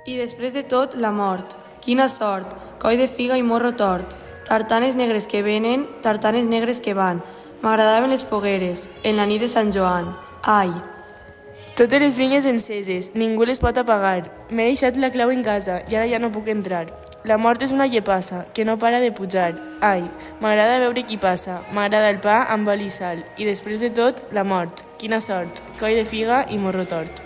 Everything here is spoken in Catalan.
I després de tot, la mort. Quina sort, coll de figa i morro tort. Tartanes negres que venen, tartanes negres que van. M'agradaven les fogueres, en la nit de Sant Joan. Ai! Totes les vinyes enceses, ningú les pot apagar. M'he deixat la clau en casa i ara ja no puc entrar. La mort és una llepassa, que no para de pujar. Ai, m'agrada veure qui passa, m'agrada el pa amb oli i sal. I després de tot, la mort. Quina sort, coll de figa i morro tort.